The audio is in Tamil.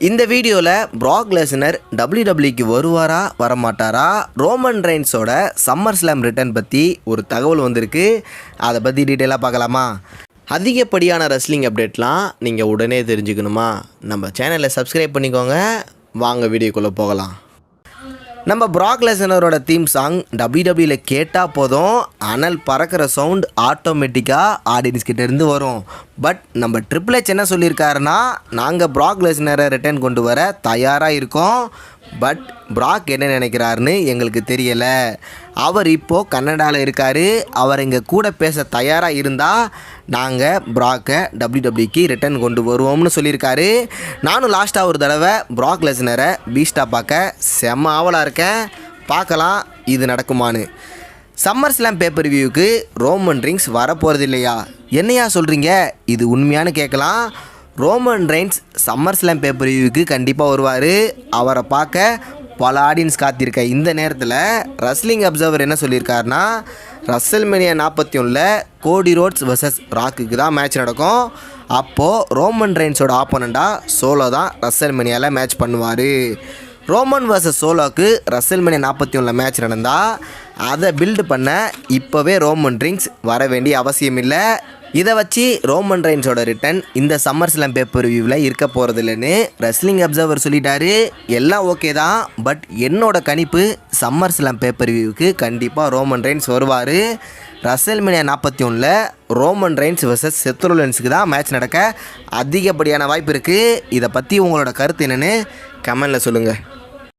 இந்த வீடியோவில் ப்ராக் லெஸ்னர் டபிள்யூடபிள்யூக்கு வருவாரா வரமாட்டாரா, ரோமன் ரெயின்ஸோட சம்மர் ஸ்லாம் ரிட்டர்ன் பற்றி ஒரு தகவல் வந்திருக்கு. அதை பற்றி டீட்டெயிலாக பார்க்கலாமா? அதிகப்படியான ரெஸ்லிங் அப்டேட்லாம் நீங்கள் உடனே தெரிஞ்சுக்கணுமா? நம்ம சேனலை சப்ஸ்கிரைப் பண்ணிக்கோங்க. வாங்க வீடியோக்குள்ளே போகலாம். நம்ம ப்ராக் லெஸ்னரோட தீம் சாங் டபிள்யூடபிள்யூவில் கேட்டால் போதும், அனல் பறக்கிற சவுண்ட் ஆட்டோமேட்டிக்காக ஆடியன்ஸ் கிட்டேருந்து வரும். பட் நம்ம ட்ரிபிள் ஹெச் என்ன சொல்லியிருக்காருன்னா, நாங்கள் ப்ராக் லெஸ்னரை ரிட்டர்ன் கொண்டு வர தயாராக இருக்கோம். பட் ப்ராக் என்ன நினைக்கிறாருன்னு எங்களுக்கு தெரியலை. அவர் இப்போது கனடாவில் இருக்கார். அவர் எங்கள் கூட பேச தயாராக இருந்தால் நாங்கள் ப்ராக்கை டபிள்யூடபிள்யூக்கு ரிட்டர்ன் கொண்டு வருவோம்னு சொல்லியிருக்காரு. நானும் லாஸ்ட்டாக ஒரு தடவை ப்ராக் லெஸ்னரை பீஸ்டாக பார்க்க செம்ம ஆவலாக இருக்கேன். பார்க்கலாம் இது நடக்குமான்னு. சம்மர் ஸ்லாம் பேப்பர் ரிவ்யூவுக்கு ரோமன் ரெயின்ஸ் வரப்போகிறது இல்லையா? என்னையா சொல்கிறீங்க? இது உண்மையானு கேட்கலாம். Roman Reigns SummerSlam pay per ரிவ்யூவுக்கு கண்டிப்பாக வருவார். அவரை பார்க்க பல ஆடியன்ஸ் காத்திருக்க இந்த நேரத்தில் ரெஸ்லிங் அப்சர்வர் என்ன சொல்லியிருக்காருன்னா, ரசல்மேனியா 41 கோடி ரோட்ஸ் vs ராக்குக்கு தான் மேட்ச் நடக்கும். அப்போது ரோமன் ரெயின்ஸோட ஆப்போனண்ட்டாக சோலோ தான் ரசல்மேனியாவில் மேட்ச் பண்ணுவார். ரோமன் vs சோலோக்கு ரசல்மேனியா 41 மேட்ச் நடந்தால் அதை பில்டு பண்ண இப்போவே ரோமன் ரெயின்ஸ் வர வேண்டிய அவசியம் இல்லை. இதை வச்சு ரோமன் ரெயின்ஸோட ரிட்டன் இந்த சம்மர் ஸ்லாம் பேப்பர் ரிவ்யூவில் இருக்க போகிறது இல்லைன்னு ரெஸ்லிங் அப்சர்வர் சொல்லிட்டாரு. எல்லாம் ஓகே தான். பட் என்னோட கணிப்பு சம்மர் ஸ்லாம் பேப்பர் ரிவ்யூவுக்கு கண்டிப்பாக ரோமன் ரெயின்ஸ் வருவார். ரசல்மேனியா 41 ரோமன் ரெயின்ஸ் vs செத் ரோலின்ஸுக்கு தான் மேட்ச் நடக்க அதிகப்படியான வாய்ப்பு இருக்குது. இதை பற்றி உங்களோட கருத்து என்னென்னு கமெண்டில் சொல்லுங்கள்.